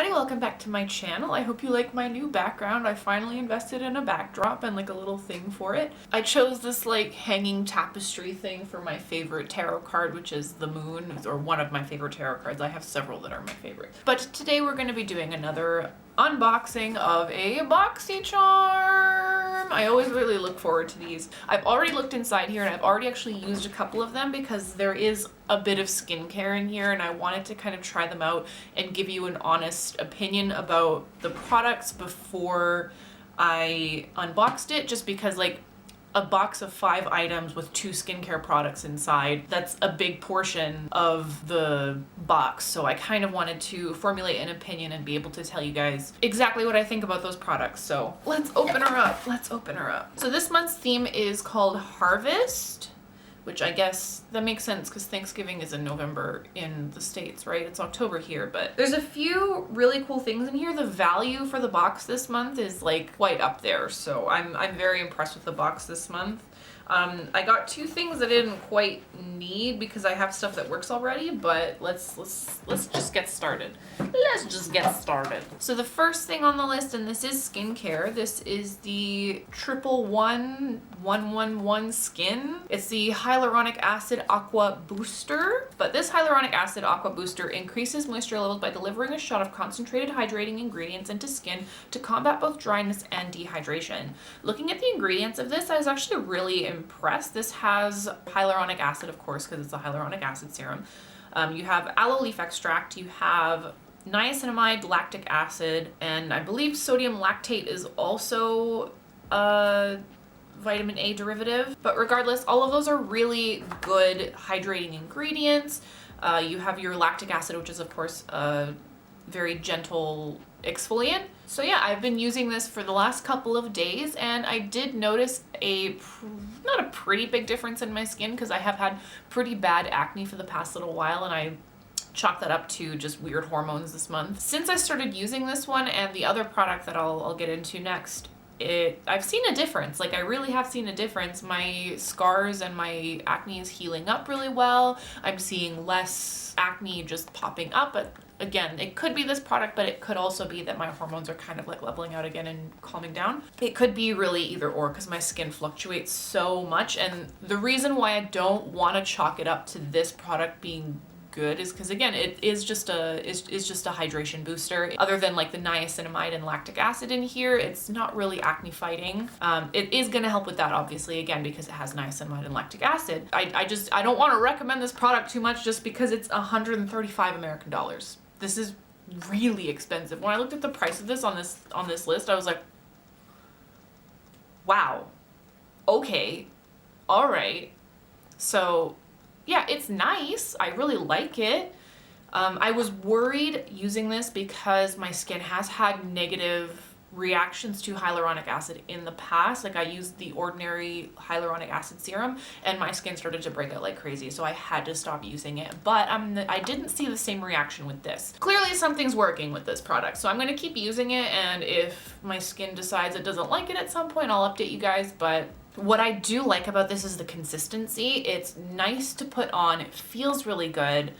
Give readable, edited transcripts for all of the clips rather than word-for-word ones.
everybody, welcome back to my channel. I hope you like my new background. I finally invested in a backdrop and like a little thing for it. I chose this like hanging tapestry thing for my favorite tarot card, which is the moon, or one of my favorite tarot cards. I have several that are my favorite. But today we're going to be doing another unboxing of a Boxycharm. I always really look forward to these. I've already looked inside here and I've already actually used a couple of them because there is a bit of skincare in here and I wanted to kind of try them out and give you an honest opinion about the products before I unboxed it, just because like a box of 5 items with 2 skincare products inside, that's a big portion of the box. So I kind of wanted to formulate an opinion and be able to tell you guys exactly what I think about those products. So let's open her up. Let's open her up. So this month's theme is called Harvest, which I guess that makes sense because Thanksgiving is in November in the States, right? It's October here, but there's a few really cool things in here. The value for the box this month is like quite up there. So I'm very impressed with the box this month. I got 2 things that I didn't quite need because I have stuff that works already, but let's just get started. Let's just get started. So the first thing on the list, and this is skincare, this is the 111 Skin. It's the Hyaluronic Acid Aqua Booster, but this Hyaluronic Acid Aqua Booster increases moisture levels by delivering a shot of concentrated hydrating ingredients into skin to combat both dryness and dehydration. Looking at the ingredients of this, I was actually really impressed. This has hyaluronic acid, of course, because it's a hyaluronic acid serum. You have aloe leaf extract, you have niacinamide, lactic acid, and I believe sodium lactate is also a vitamin A derivative. But regardless, all of those are really good hydrating ingredients. You have your lactic acid, which is of course a very gentle exfoliant. So yeah, I've been using this for the last couple of days and I did notice not a pretty big difference in my skin because I have had pretty bad acne for the past little while and I chalk that up to just weird hormones this month. Since I started using this one and the other product that I'll get into next, I've seen a difference. Like I really have seen a difference. My scars and my acne is healing up really well. I'm seeing less acne just popping up. But again, it could be this product, but it could also be that my hormones are kind of like leveling out again and calming down. It could be really either or because my skin fluctuates so much. And the reason why I don't want to chalk it up to this product being good is because again it is just a hydration booster. Other than like the niacinamide and lactic acid in here, it's not really acne fighting. It is going to help with that obviously, again because it has niacinamide and lactic acid. I don't want to recommend this product too much just because it's 135 American dollars. This is really expensive. When I looked at the price of this on this list, I was like, wow, okay, all right. So yeah, it's nice. I really like it. I was worried using this because my skin has had negative reactions to hyaluronic acid in the past. Like I used the ordinary hyaluronic acid serum and my skin started to break out like crazy. So I had to stop using it. But I didn't see the same reaction with this. Clearly something's working with this product. So I'm going to keep using it. And if my skin decides it doesn't like it at some point, I'll update you guys. But what I do like about this is the consistency. It's nice to put on. It feels really good.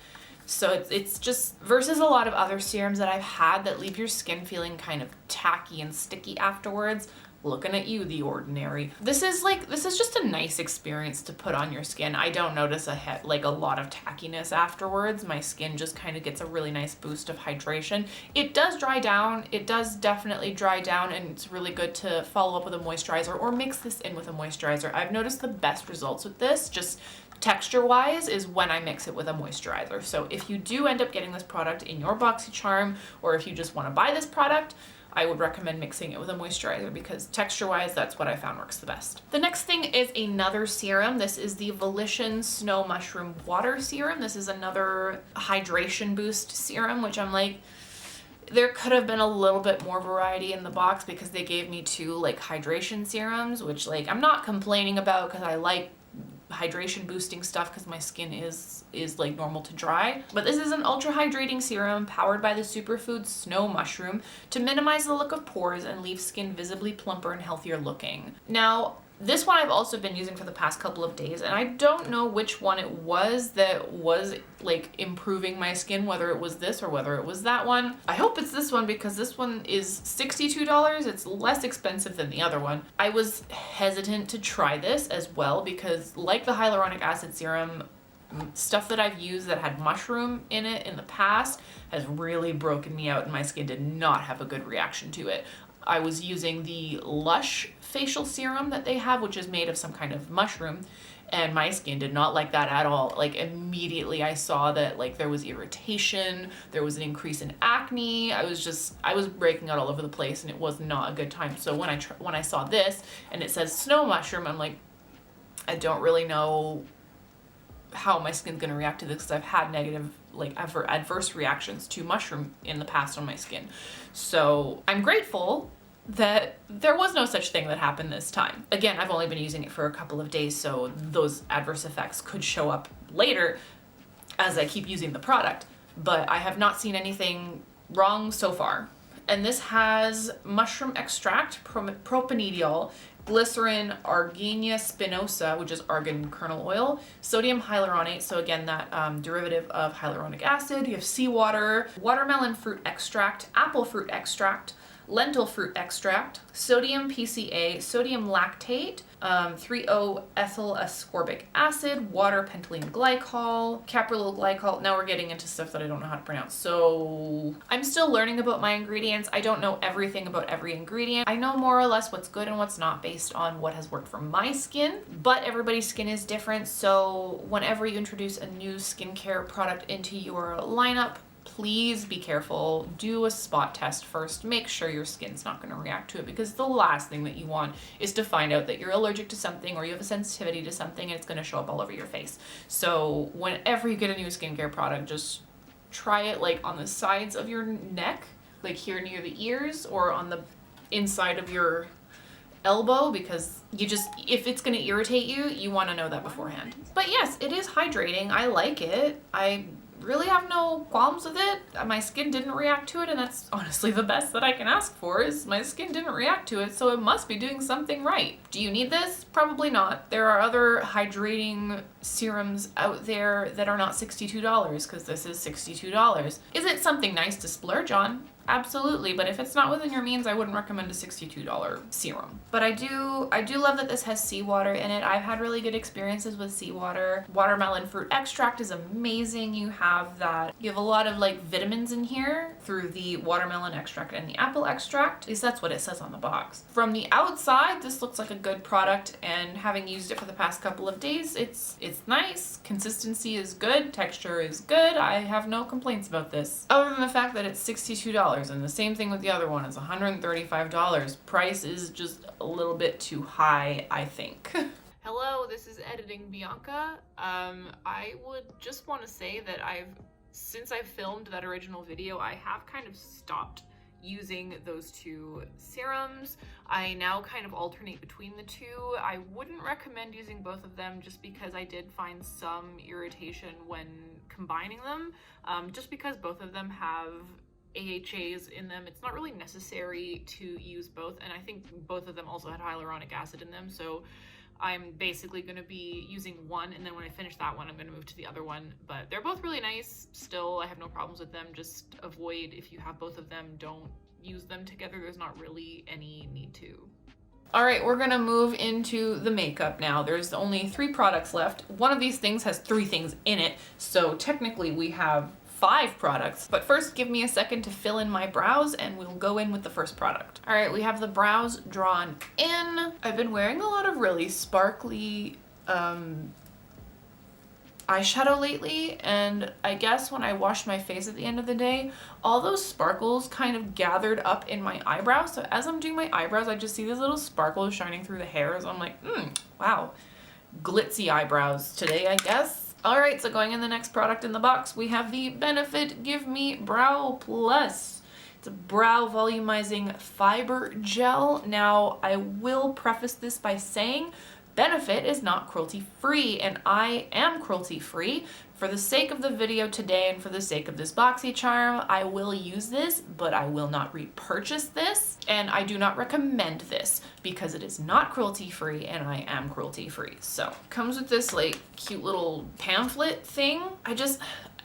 So it's just versus a lot of other serums that I've had that leave your skin feeling kind of tacky and sticky afterwards. Looking at you, The Ordinary. This is just a nice experience to put on your skin. I don't notice a lot of tackiness afterwards. My skin just kind of gets a really nice boost of hydration. It does dry down. It does definitely dry down, and it's really good to follow up with a moisturizer or mix this in with a moisturizer. I've noticed the best results with this, just texture wise, is when I mix it with a moisturizer. So if you do end up getting this product in your Boxycharm, or if you just want to buy this product, I would recommend mixing it with a moisturizer because texture-wise, that's what I found works the best. The next thing is another serum. This is the Volition Snow Mushroom Water Serum. This is another hydration boost serum, which I'm like, there could have been a little bit more variety in the box because they gave me 2 like hydration serums, which like I'm not complaining about because I like hydration boosting stuff because my skin is like normal to dry. But this is an ultra hydrating serum powered by the superfood snow mushroom to minimize the look of pores and leave skin visibly plumper and healthier looking. Now, This one I've also been using for the past couple of days, and I don't know which one it was that was like improving my skin, whether it was this or whether it was that one. I hope it's this one because this one is $62. It's less expensive than the other one. I was hesitant to try this as well because, like the hyaluronic acid serum, stuff that I've used that had mushroom in it in the past has really broken me out, and my skin did not have a good reaction to it. I was using the Lush facial serum that they have, which is made of some kind of mushroom, and my skin did not like that at all. Like, immediately I saw that like there was irritation, there was an increase in acne. I was breaking out all over the place, and it was not a good time. So when I saw this and it says snow mushroom, I'm like, I don't really know how my skin's gonna react to this because I've had negative, like, adverse reactions to mushroom in the past on my skin. So I'm grateful that there was no such thing that happened this time. Again, I've only been using it for a couple of days, so those adverse effects could show up later as I keep using the product, but I have not seen anything wrong so far. And this has mushroom extract, propanediol, glycerin, argania spinosa, which is argan kernel oil, sodium hyaluronate, so again that derivative of hyaluronic acid. You have seawater, watermelon fruit extract, apple fruit extract, lentil fruit extract, sodium PCA, sodium lactate, 3-O-ethyl ascorbic acid, water pentylene glycol, caprylyl glycol. Now we're getting into stuff that I don't know how to pronounce. So I'm still learning about my ingredients. I don't know everything about every ingredient. I know more or less what's good and what's not based on what has worked for my skin, but everybody's skin is different. So whenever you introduce a new skincare product into your lineup, please be careful. Do a spot test first. Make sure your skin's not going to react to it, because the last thing that you want is to find out that you're allergic to something or you have a sensitivity to something and it's going to show up all over your face. So whenever you get a new skincare product, just try it like on the sides of your neck, like here near the ears, or on the inside of your elbow, because if it's going to irritate you, you want to know that beforehand. But yes, it is hydrating. I like it. I really have no qualms with it. My skin didn't react to it, and that's honestly the best that I can ask for, is my skin didn't react to it, so it must be doing something right. Do you need this? Probably not. There are other hydrating serums out there that are not $62, because this is $62. Is it something nice to splurge on? Absolutely, but if it's not within your means, I wouldn't recommend a $62 serum. But I do love that this has seawater in it. I've had really good experiences with seawater. Watermelon fruit extract is amazing. You have a lot of like vitamins in here through the watermelon extract and the apple extract. At least that's what it says on the box. From the outside, this looks like a good product, and having used it for the past couple of days, it's nice. Consistency is good, texture is good. I have no complaints about this, other than the fact that it's $62. And the same thing with the other one, is $135. Price is just a little bit too high, I think. Hello, this is Editing Bianca. I would just want to say that since I've filmed that original video, I have kind of stopped using those two serums. I now kind of alternate between the two. I wouldn't recommend using both of them, just because I did find some irritation when combining them, just because both of them have AHAs in them. It's not really necessary to use both, and I think both of them also had hyaluronic acid in them, so I'm basically going to be using one, and then when I finish that one, I'm going to move to the other one. But they're both really nice still. I have no problems with them. Just avoid, if you have both of them, don't use them together. There's not really any need to. All right, we're gonna move into the makeup now. There's only 3 products left. One of these things has 3 things in it, so technically we have 5 products. But first, give me a second to fill in my brows and we'll go in with the first product. All right, we have the brows drawn in. I've been wearing a lot of really sparkly eyeshadow lately, and I guess when I washed my face at the end of the day, all those sparkles kind of gathered up in my eyebrows. So as I'm doing my eyebrows, I just see these little sparkles shining through the hairs. I'm like, wow, glitzy eyebrows today, I guess. All right, so going in the next product in the box, we have the Benefit Give Me Brow Plus. It's a brow volumizing fiber gel. Now, I will preface this by saying Benefit is not cruelty-free, and I am cruelty-free. For the sake of the video today and for the sake of this Boxycharm, I will use this, but I will not repurchase this, and I do not recommend this because it is not cruelty-free and I am cruelty-free. So, comes with this like cute little pamphlet thing.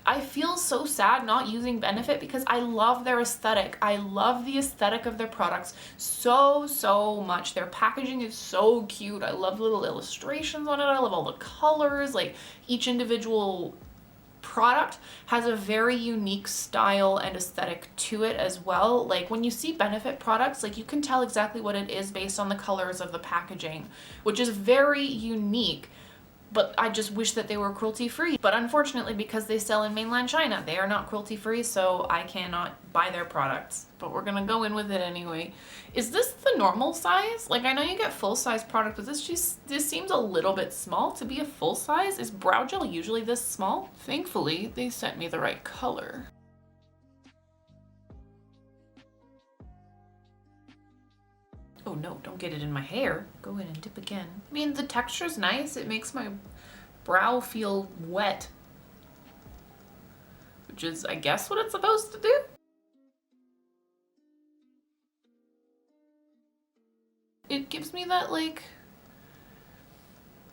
I feel so sad not using Benefit because I love their aesthetic. I love the aesthetic of their products so much. Their packaging is so cute. I love the little illustrations on it. I love all the colors. Like, each individual product has a very unique style and aesthetic to it as well. Like, when you see Benefit products, like, you can tell exactly what it is based on the colors of the packaging, which is very unique. But I just wish that they were cruelty-free. But unfortunately, because they sell in mainland China, they are not cruelty-free, so I cannot buy their products. But we're gonna go in with it anyway. Is this the normal size? Like, I know you get full-size product, but this seems a little bit small to be a full size. Is brow gel usually this small? Thankfully, they sent me the right color. Oh no, don't get it in my hair. Go in and dip again. I mean, the texture's nice. It makes my brow feel wet, which is, I guess, what it's supposed to do. It gives me that, like,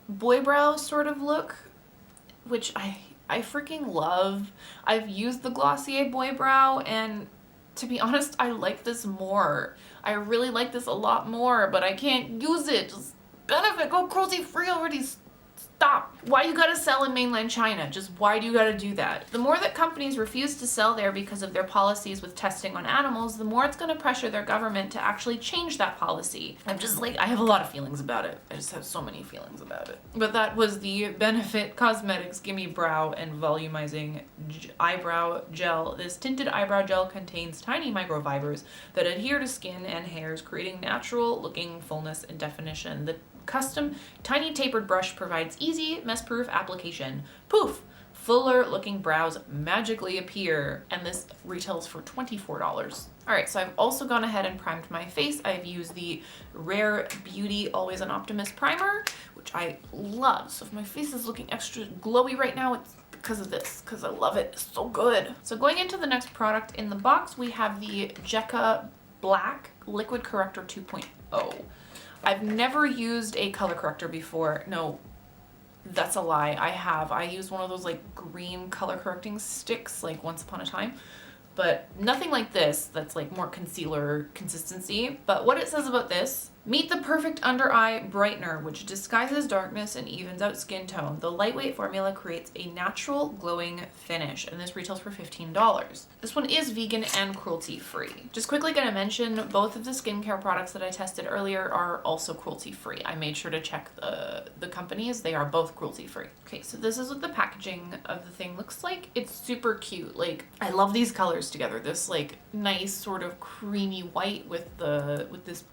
boy brow sort of look, which I freaking love. I've used the Glossier boy brow, and to be honest, I like this more. I really like this a lot more, but I can't use it. Just Benefit, go cruelty-free already. Stop. Why you gotta sell in mainland China? Just why do you gotta do that? The more that companies refuse to sell there because of their policies with testing on animals, the more it's gonna pressure their government to actually change that policy. I'm just like, I have a lot of feelings about it. I just have so many feelings about it. But that was the Benefit Cosmetics Gimme Brow and Volumizing Eyebrow Gel. This tinted eyebrow gel contains tiny microfibers that adhere to skin and hairs, creating natural looking fullness and definition. The custom tiny tapered brush provides easy mess-proof application. Poof! Fuller looking brows magically appear, and this retails for $24. Alright, so I've also gone ahead and primed my face. I've used the Rare Beauty Always an Optimist Primer, which I love. So if my face is looking extra glowy right now, it's because of this, because I love it. It's so good. So going into the next product in the box, we have the Jecca Blac Liquid Corrector 2.0. I've never used a color corrector before. No, that's a lie. I have. I used one of those like green color correcting sticks like once upon a time, but nothing like this that's like more concealer consistency. But what it says about this: meet the perfect under eye brightener, which disguises darkness and evens out skin tone. The lightweight formula creates a natural glowing finish, and this retails for $15. This one is vegan and cruelty free. Just quickly gonna mention, both of the skincare products that I tested earlier are also cruelty free. I made sure to check the companies. They are both cruelty free. Okay, so this is what the packaging of the thing looks like. It's super cute. Like, I love these colors together. This like nice sort of creamy white with this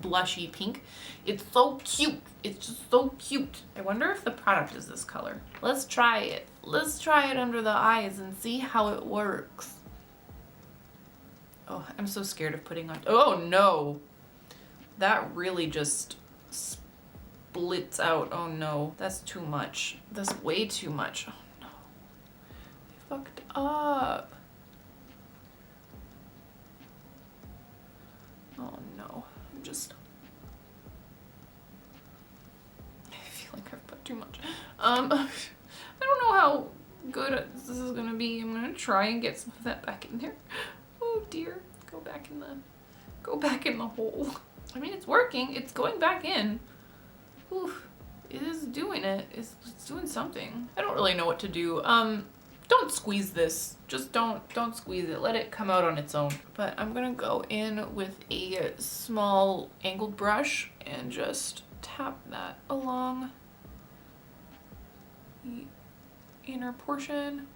blushy pink. It's so cute. It's just so cute. I wonder if the product is this color. Let's try it. Let's try it under the eyes and see how it works. Oh, I'm so scared of putting on. Oh no. That really just splits out. Oh no. That's too much. That's way too much. Oh no. I fucked up. Oh no. I feel like I've put too much. I don't know how good this is gonna be. I'm gonna try and get some of that back in there. Oh dear, go back in the hole. I mean, it's working. It's going back in. Oof, it is doing it. It's doing something. I don't really know what to do. Don't squeeze this. Just don't squeeze it. Let it come out on its own. But I'm gonna go in with a small angled brush and just tap that along the inner portion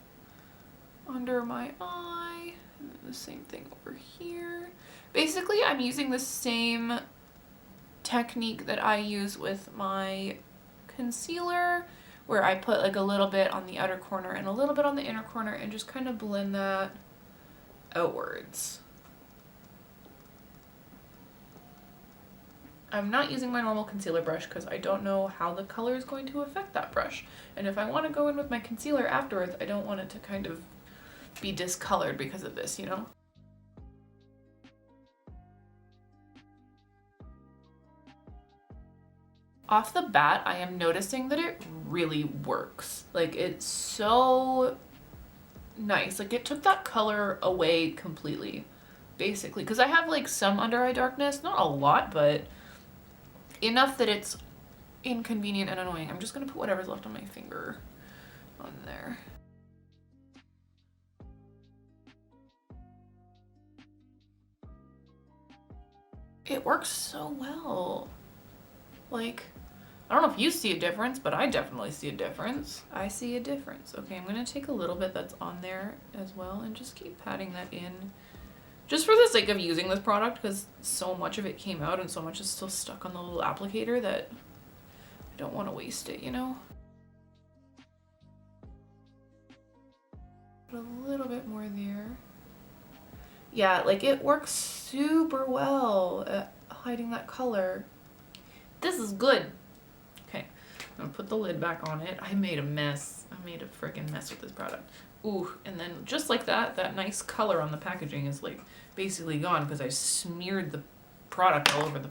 under my eye. And then the same thing over here. Basically, I'm using the same technique that I use with my concealer, where I put like a little bit on the outer corner and a little bit on the inner corner and just kind of blend that outwards. I'm not using my normal concealer brush because I don't know how the color is going to affect that brush. And if I want to go in with my concealer afterwards, I don't want it to kind of be discolored because of this, you know? Off the bat, I am noticing that it really works. Like, it's so nice. Like, it took that color away completely, basically. Because I have, like, some under eye darkness. Not a lot, but enough that it's inconvenient and annoying. I'm just going to put whatever's left on my finger on there. It works so well. Like, I don't know if you see a difference, but I definitely see a difference. I see a difference. Okay, I'm gonna take a little bit that's on there as well and just keep patting that in. Just for the sake of using this product, because so much of it came out and so much is still stuck on the little applicator that I don't want to waste it, you know? Put a little bit more there. Yeah, like it works super well at hiding that color. This is good. Okay, I'm gonna put the lid back on it. I made a mess. I made a freaking mess with this product. Ooh, and then just like that, that nice color on the packaging is like basically gone because I smeared the product all over the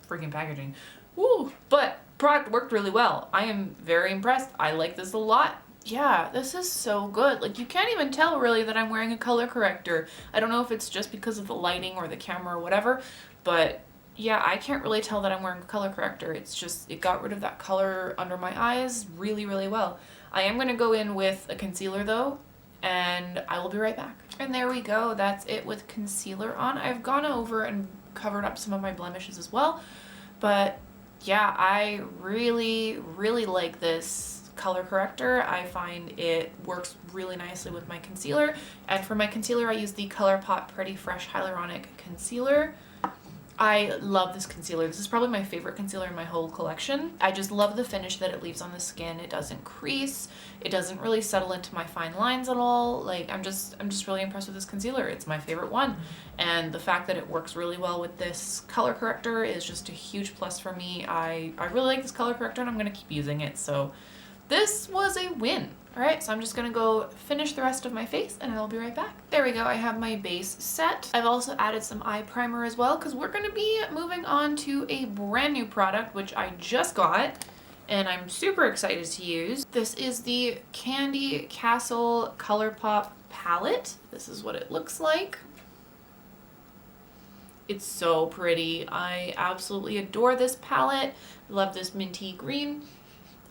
freaking packaging. Woo! But product worked really well. I am very impressed. I like this a lot. Yeah, this is so good. Like, you can't even tell really that I'm wearing a color corrector. I don't know if it's just because of the lighting or the camera or whatever, but yeah, I can't really tell that I'm wearing a color corrector. It's just, it got rid of that color under my eyes really, really well. I am going to go in with a concealer though, and I will be right back. And there we go. That's it with concealer on. I've gone over and covered up some of my blemishes as well, but yeah, I really, really like this color corrector. I find it works really nicely with my concealer, and for my concealer I use the Colourpop Pretty Fresh Hyaluronic Concealer. I love this concealer. This is probably my favorite concealer in my whole collection. I just love the finish that it leaves on the skin. It doesn't crease. It doesn't really settle into my fine lines at all. Like, I'm just really impressed with this concealer. It's my favorite one. And the fact that it works really well with this color corrector is just a huge plus for me. I really like this color corrector and I'm going to keep using it. So this was a win. All right, so I'm just gonna go finish the rest of my face and I'll be right back. There we go, I have my base set. I've also added some eye primer as well because we're gonna be moving on to a brand new product, which I just got and I'm super excited to use. This is the Candy Castle Colourpop palette. This is what it looks like. It's so pretty. I absolutely adore this palette. Love this minty green.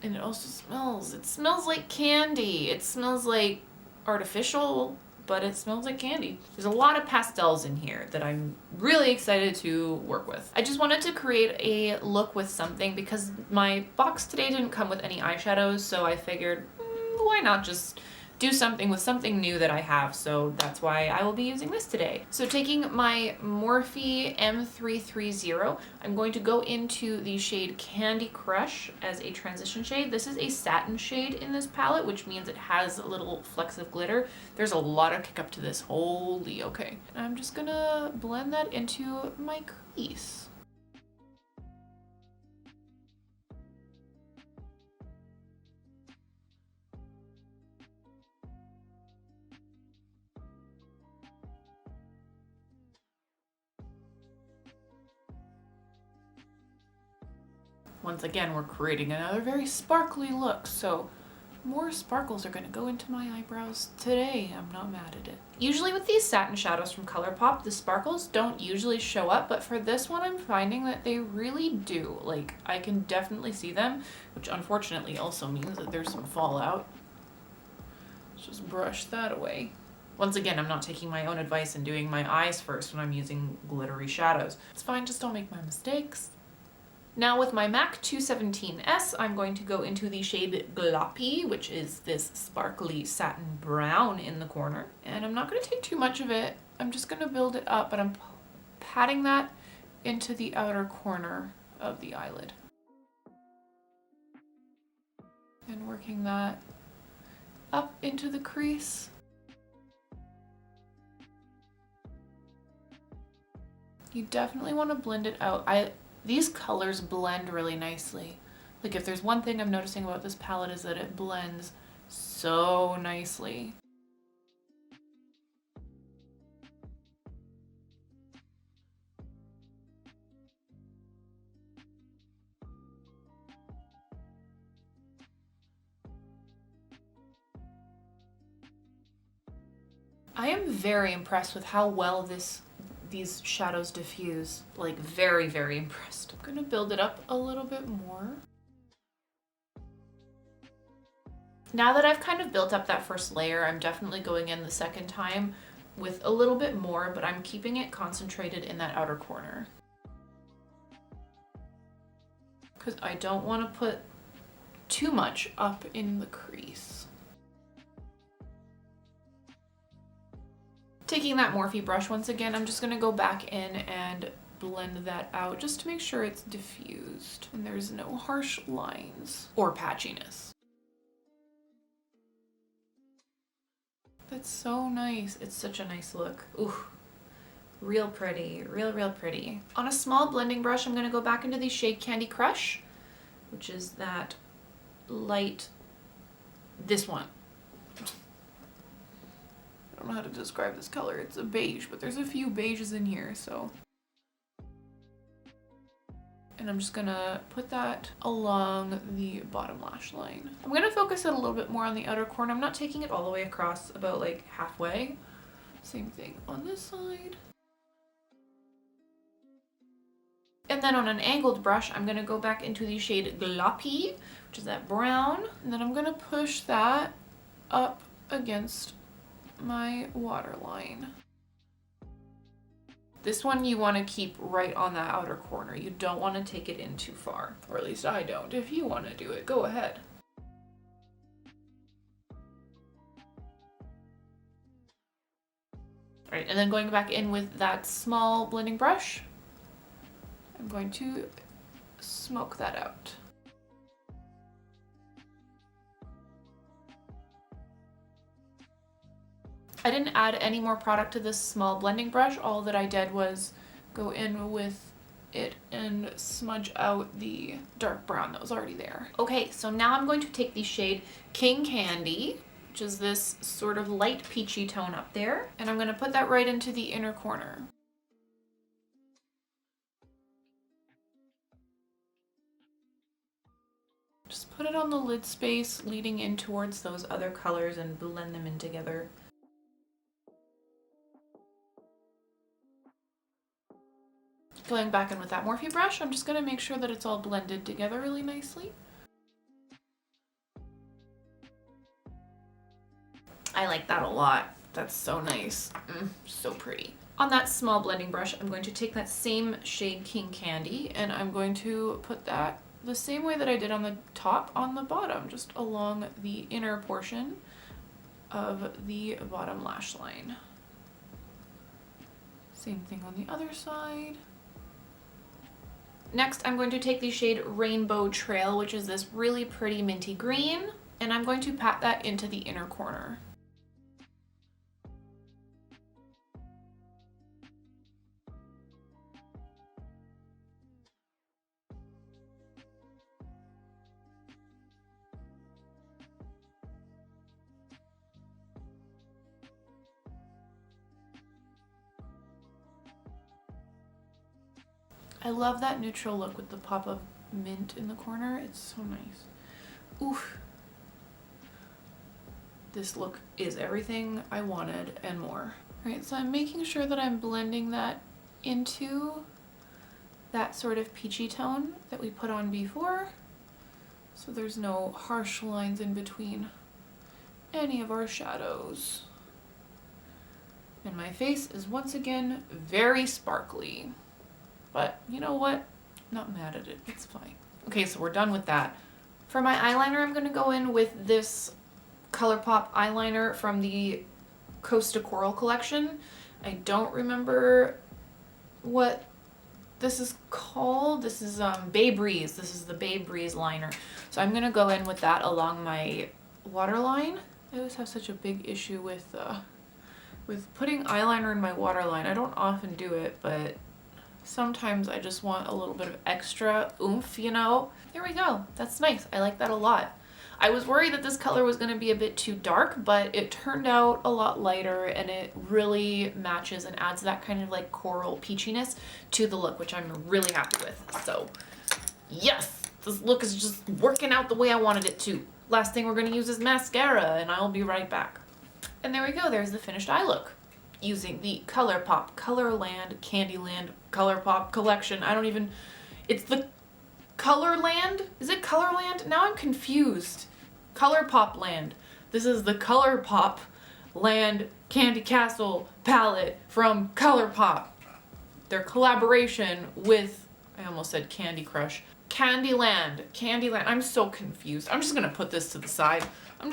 And it also smells like candy. It smells like artificial, but it smells like candy. There's a lot of pastels in here that I'm really excited to work with. I just wanted to create a look with something because my box today didn't come with any eyeshadows, so I figured, why not just do something with something new that I have, so that's why I will be using this today. So taking my Morphe M330, I'm going to go into the shade Candy Crush as a transition shade. This is a satin shade in this palette, which means it has a little flecks of glitter. There's a lot of kick up to this, holy okay. And I'm just gonna blend that into my crease. Once again, we're creating another very sparkly look, so more sparkles are going to go into my eyebrows today. I'm not mad at it. Usually with these satin shadows from Colourpop, the sparkles don't usually show up, but for this one I'm finding that they really do. Like, I can definitely see them, which unfortunately also means that there's some fallout. Let's just brush that away. Once again, I'm not taking my own advice and doing my eyes first when I'm using glittery shadows. It's fine, just don't make my mistakes. Now with my MAC 217S, I'm going to go into the shade Gloppy, which is this sparkly satin brown in the corner. And I'm not going to take too much of it. I'm just going to build it up, but I'm patting that into the outer corner of the eyelid. And working that up into the crease. You definitely want to blend it out. These colors blend really nicely. Like if there's one thing I'm noticing about this palette is that it blends so nicely. I am very impressed with how well these shadows diffuse. Like very, very impressed. I'm gonna build it up a little bit more. Now that I've kind of built up that first layer, I'm definitely going in the second time with a little bit more, but I'm keeping it concentrated in that outer corner. Because I don't want to put too much up in the crease. Taking that Morphe brush once again, I'm just going to go back in and blend that out just to make sure it's diffused and there's no harsh lines or patchiness. That's so nice. It's such a nice look. Ooh, real pretty, real pretty. On a small blending brush, I'm going to go back into the shade Candy Crush, which is that light, this one. I don't know how to describe this color. It's a beige, but there's a few beiges in here, so. And I'm just gonna put that along the bottom lash line. I'm gonna focus it a little bit more on the outer corner. I'm not taking it all the way across, about like halfway. Same thing on this side. And then on an angled brush, I'm gonna go back into the shade Gloppy, which is that brown. And then I'm gonna push that up against my waterline. This one you want to keep right on that outer corner. You don't want to take it in too far, or at least I don't. If you want to do it, go ahead. All right, and then going back in with that small blending brush, I'm going to smoke that out. I didn't add any more product to this small blending brush. All that I did was go in with it and smudge out the dark brown that was already there. Okay, so now I'm going to take the shade King Candy, which is this sort of light peachy tone up there, and I'm gonna put that right into the inner corner. Just put it on the lid space leading in towards those other colors and blend them in together. Going back in with that Morphe brush, I'm just going to make sure that it's all blended together really nicely. I like that a lot. That's so nice. So pretty. On that small blending brush, I'm going to take that same shade King Candy and I'm going to put that the same way that I did on the top on the bottom, just along the inner portion of the bottom lash line. Same thing on the other side. Next, I'm going to take the shade Rainbow Trail, which is this really pretty minty green, and I'm going to pat that into the inner corner. I love that neutral look with the pop of mint in the corner. It's so nice. Oof. This look is everything I wanted and more. All right, so I'm making sure that I'm blending that into that sort of peachy tone that we put on before. So there's no harsh lines in between any of our shadows. And my face is once again very sparkly. But you know what? Not mad at it. It's fine. Okay, so we're done with that. For my eyeliner, I'm going to go in with this Colourpop eyeliner from the Costa Coral collection. I don't remember what this is called. This is Bay Breeze. This is the Bay Breeze liner. So I'm going to go in with that along my waterline. I always have such a big issue with putting eyeliner in my waterline. I don't often do it, but Sometimes I just want a little bit of extra oomph, you know? There we go. That's nice. I like that a lot. I was worried that this color was going to be a bit too dark, but it turned out a lot lighter and it really matches and adds that kind of like coral peachiness to the look, which I'm really happy with. So yes, this look is just working out the way I wanted it to. Last thing we're going to use is mascara, and I'll be right back. And there we go. There's the finished eye look using the Colourpop, Colorland, Candyland, Colourpop collection. I don't even, it's the Colorland? Is it Colorland? Now I'm confused. Colourpop Land. This is the Colourpop Land Candy Castle palette from Colourpop. Their collaboration with, I almost said Candy Crush. Candyland. Candyland. I'm so confused. I'm just gonna put this to the side. And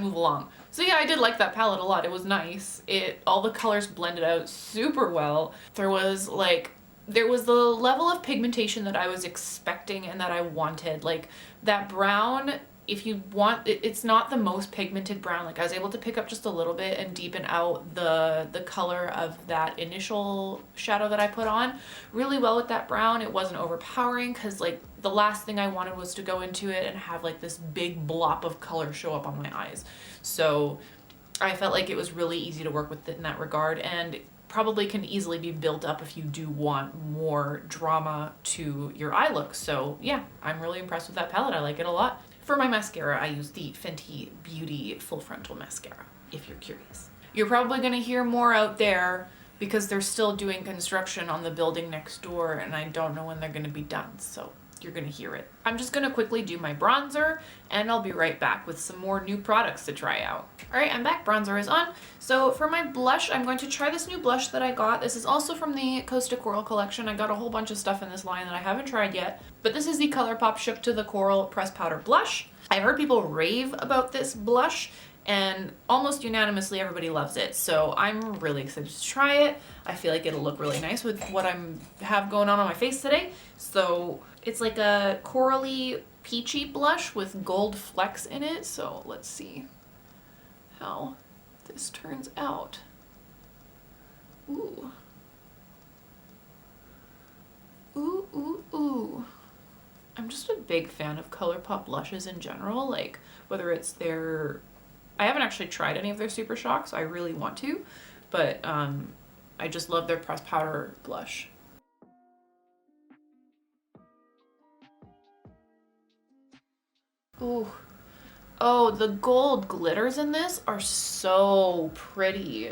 move along. So yeah, I did like that palette a lot. It was nice. All the colors blended out super well. There was the level of pigmentation that I was expecting and that I wanted. Like that brown, if you want, it's not the most pigmented brown. Like I was able to pick up just a little bit and deepen out the color of that initial shadow that I put on really well with that brown. It wasn't overpowering because like the last thing I wanted was to go into it and have like this big blop of color show up on my eyes. So I felt like it was really easy to work with it in that regard, and probably can easily be built up if you do want more drama to your eye look. So yeah, I'm really impressed with that palette. I like it a lot. For my mascara, I use the Fenty Beauty Full Frontal Mascara, if you're curious. You're probably gonna hear more out there because they're still doing construction on the building next door and I don't know when they're gonna be done, so you're gonna hear it. I'm just gonna quickly do my bronzer and I'll be right back with some more new products to try out. All right, I'm back, bronzer is on. So for my blush, I'm going to try this new blush that I got. This is also from the Coast Coral collection. I got a whole bunch of stuff in this line that I haven't tried yet, but this is the Colourpop Shook to the Coral Pressed Powder Blush. I've heard people rave about this blush and almost unanimously everybody loves it. So I'm really excited to try it. I feel like it'll look really nice with what have going on my face today. So it's like a corally peachy blush with gold flecks in it. So let's see how this turns out. Ooh. Ooh, ooh, ooh. I'm just a big fan of Colourpop blushes in general, like whether it's I haven't actually tried any of their Super Shocks. I really want to, but I just love their pressed powder blush. Ooh. Oh, the gold glitters in this are so pretty.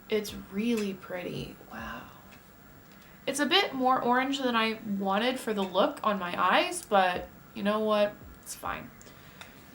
It's really pretty. Wow. It's a bit more orange than I wanted for the look on my eyes, but you know what? It's fine.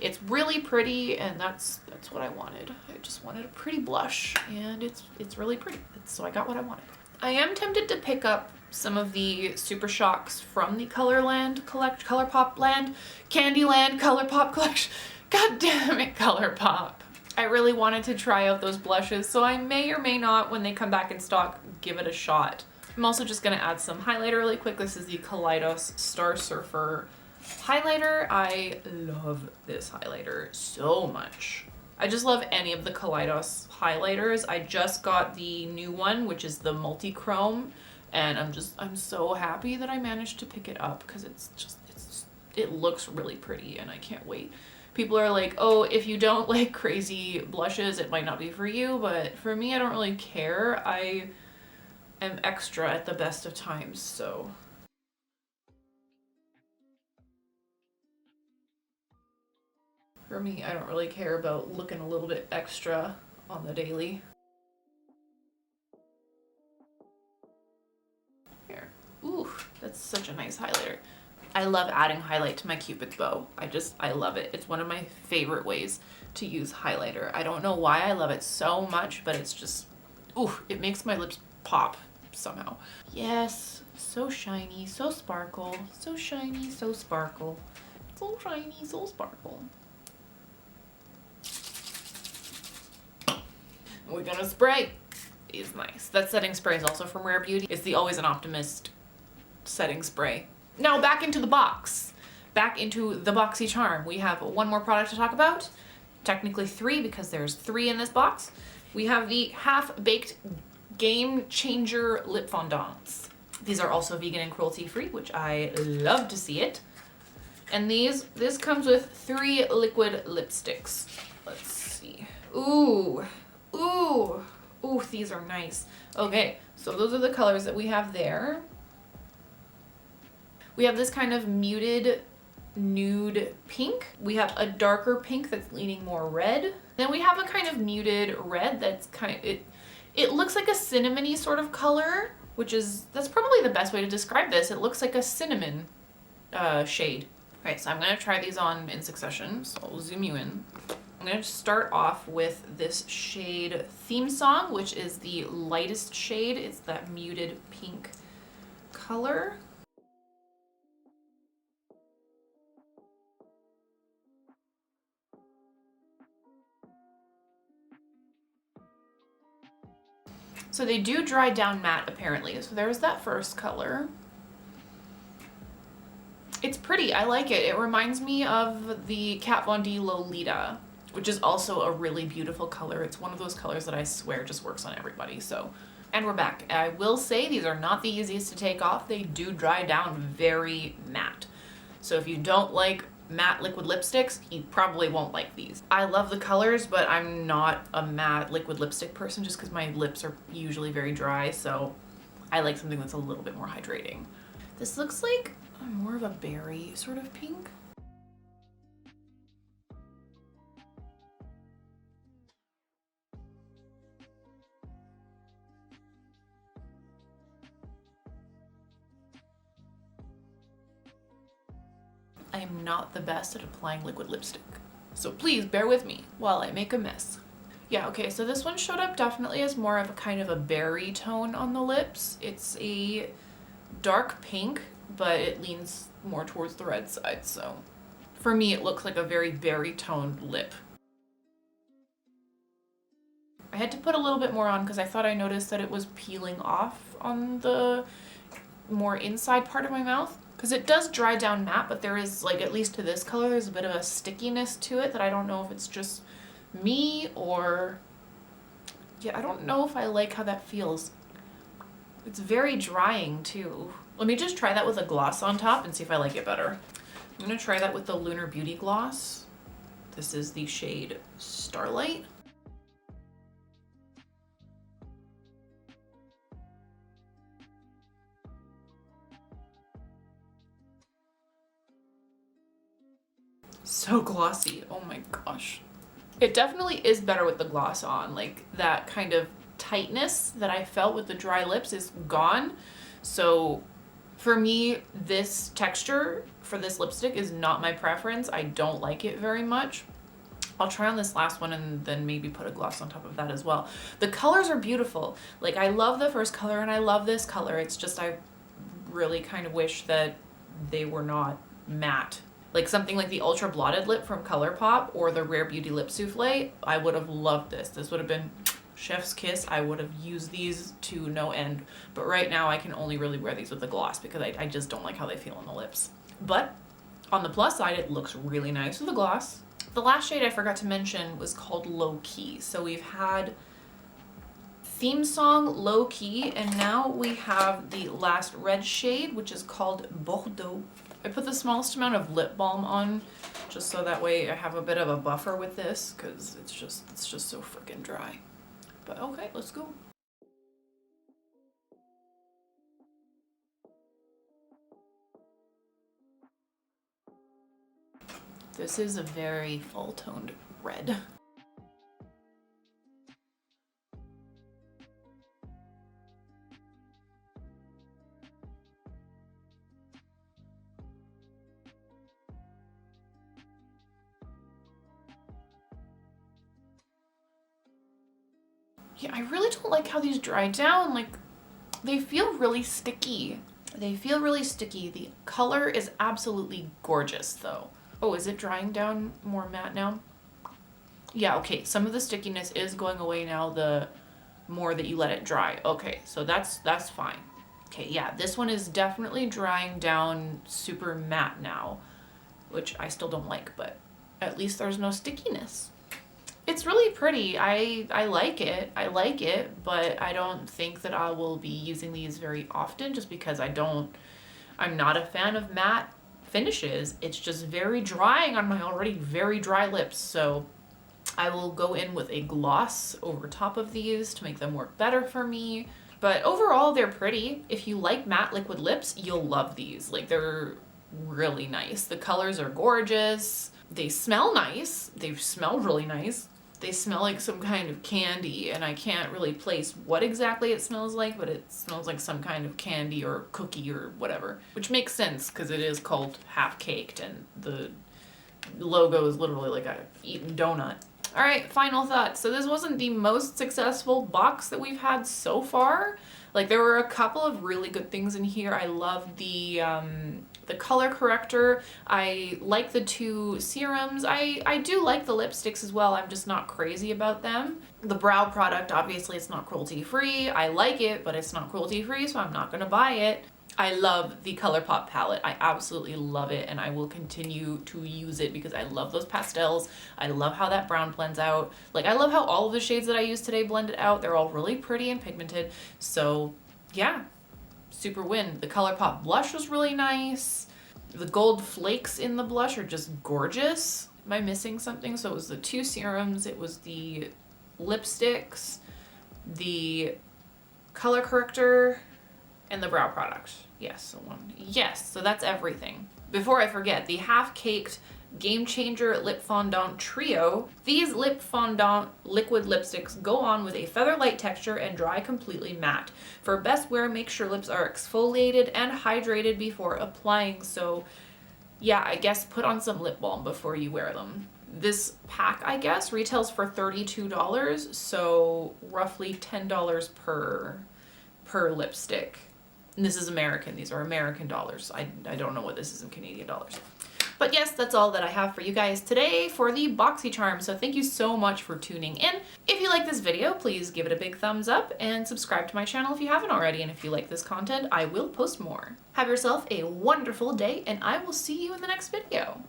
It's really pretty, and that's what I wanted. I just wanted a pretty blush, and it's really pretty. So I got what I wanted. I am tempted to pick up some of the Super Shocks from the Colourpop Land, Candyland Colourpop collection. God damn it, Colourpop. I really wanted to try out those blushes, so I may or may not, when they come back in stock, give it a shot. I'm also just gonna add some highlighter really quick. This is the Kaleidos Star Surfer highlighter. I love this highlighter so much. I just love any of the Kaleidos highlighters. I just got the new one, which is the multi-chrome, and I'm so happy that I managed to pick it up because it looks really pretty and I can't wait. People are like, oh, if you don't like crazy blushes, it might not be for you, but for me, I don't really care. I am extra at the best of times, so. For me, I don't really care about looking a little bit extra on the daily. Here. Ooh, that's such a nice highlighter. I love adding highlight to my Cupid's bow. I love it. It's one of my favorite ways to use highlighter. I don't know why I love it so much, but it's just, ooh, it makes my lips pop somehow. Yes, so shiny, so sparkle, so shiny, so sparkle, so shiny, so sparkle. We're gonna spray. It's nice. That setting spray is also from Rare Beauty. It's the Always an Optimist setting spray. Now back into the box. Back into the Boxycharm. We have one more product to talk about. Technically 3 because there's 3 in this box. We have the half-baked Game Changer lip fondants. These are also vegan and cruelty-free, which I love to see it. And this comes with 3 liquid lipsticks. Let's see. Ooh, ooh, ooh, these are nice. Okay, so those are the colors that we have there. We have this kind of muted nude pink. We have a darker pink that's leaning more red. Then we have a kind of muted red that's it looks like a cinnamony sort of color, that's probably the best way to describe this. It looks like a cinnamon shade. Okay, so I'm gonna try these on in succession, so I'll zoom you in. I'm gonna start off with this shade Theme Song, which is the lightest shade. It's that muted pink color. So they do dry down matte apparently. So there's that first color. It's pretty, I like it. It reminds me of the Kat Von D Lolita, which is also a really beautiful color. It's one of those colors that I swear just works on everybody, so. And we're back. I will say these are not the easiest to take off. They do dry down very matte. So if you don't like matte liquid lipsticks, you probably won't like these. I love the colors, but I'm not a matte liquid lipstick person just because my lips are usually very dry, so I like something that's a little bit more hydrating. This looks like more of a berry sort of pink. I am not the best at applying liquid lipstick, so please bear with me while I make a mess. Yeah, okay, so this one showed up definitely as more of a kind of a berry tone on the lips. It's a dark pink, but it leans more towards the red side, so for me it looks like a very berry toned lip. I had to put a little bit more on because I thought I noticed that it was peeling off on the more inside part of my mouth. Because it does dry down matte, but there is, like, at least to this color, there's a bit of a stickiness to it that I don't know if it's just me or... Yeah, I don't know if I like how that feels. It's very drying, too. Let me just try that with a gloss on top and see if I like it better. I'm going to try that with the Lunar Beauty Gloss. This is the shade Starlight. So glossy, oh my gosh. It definitely is better with the gloss on. Like, that kind of tightness that I felt with the dry lips is gone. So for me, this texture for this lipstick is not my preference. I don't like it very much. I'll try on this last one and then maybe put a gloss on top of that as well. The colors are beautiful. Like, I love the first color and I love this color. It's just I really kind of wish that they were not matte. Like something like the Ultra Blotted Lip from Colourpop or the Rare Beauty Lip Souffle, I would have loved this. This would have been chef's kiss. I would have used these to no end. But right now I can only really wear these with the gloss because I just don't like how they feel on the lips. But on the plus side, it looks really nice with the gloss. The last shade I forgot to mention was called Low Key. So we've had Theme Song, Low Key, and now we have the last red shade, which is called Bordeaux. I put the smallest amount of lip balm on just so that way I have a bit of a buffer with this because it's just so freaking dry. But okay, let's go. This is a very full toned red. Yeah, I really don't like how these dry down. Like, they feel really sticky. They feel really sticky. The color is absolutely gorgeous though. Oh, is it drying down more matte now? Yeah, okay, some of the stickiness is going away now the more that you let it dry. Okay, so that's fine. Okay, yeah, this one is definitely drying down super matte now, which I still don't like, but at least there's no stickiness. It's really pretty. I like it. I like it, but I don't think that I will be using these very often just because I'm not a fan of matte finishes. It's just very drying on my already very dry lips. So I will go in with a gloss over top of these to make them work better for me. But overall, they're pretty. If you like matte liquid lips, you'll love these. Like, they're really nice. The colors are gorgeous. They smell nice. They smell really nice. They smell like some kind of candy, and I can't really place what exactly it smells like, but it smells like some kind of candy or cookie or whatever, which makes sense because it is called Half Caked, and the logo is literally like a eaten donut. All right, final thoughts. So this wasn't the most successful box that we've had so far. Like, there were a couple of really good things in here. I love the color corrector. I like the 2 serums. I do like the lipsticks as well. I'm just not crazy about them. The brow product, obviously it's not cruelty free. I like it, but it's not cruelty free, so I'm not gonna buy it. I love the Colourpop palette. I absolutely love it, and I will continue to use it because I love those pastels. I love how that brown blends out. Like, I love how all of the shades that I use today blended out. They're all really pretty and pigmented. So yeah, super win. The Colourpop blush was really nice. The gold flakes in the blush are just gorgeous. Am I missing something? So it was the 2 serums, it was the lipsticks, the color corrector, and the brow product. Yes, so that's everything. Before I forget, the Half Caked Game Changer Lip Fondant Trio. These lip fondant liquid lipsticks go on with a feather light texture and dry completely matte. For best wear, make sure lips are exfoliated and hydrated before applying. So yeah, I guess put on some lip balm before you wear them. This pack, I guess, retails for $32, so roughly $10 per lipstick. And this is American. These are American dollars. I don't know what this is in Canadian dollars. But yes, that's all that I have for you guys today for the Boxycharm. So thank you so much for tuning in. If you like this video, please give it a big thumbs up and subscribe to my channel if you haven't already. And if you like this content, I will post more. Have yourself a wonderful day, and I will see you in the next video.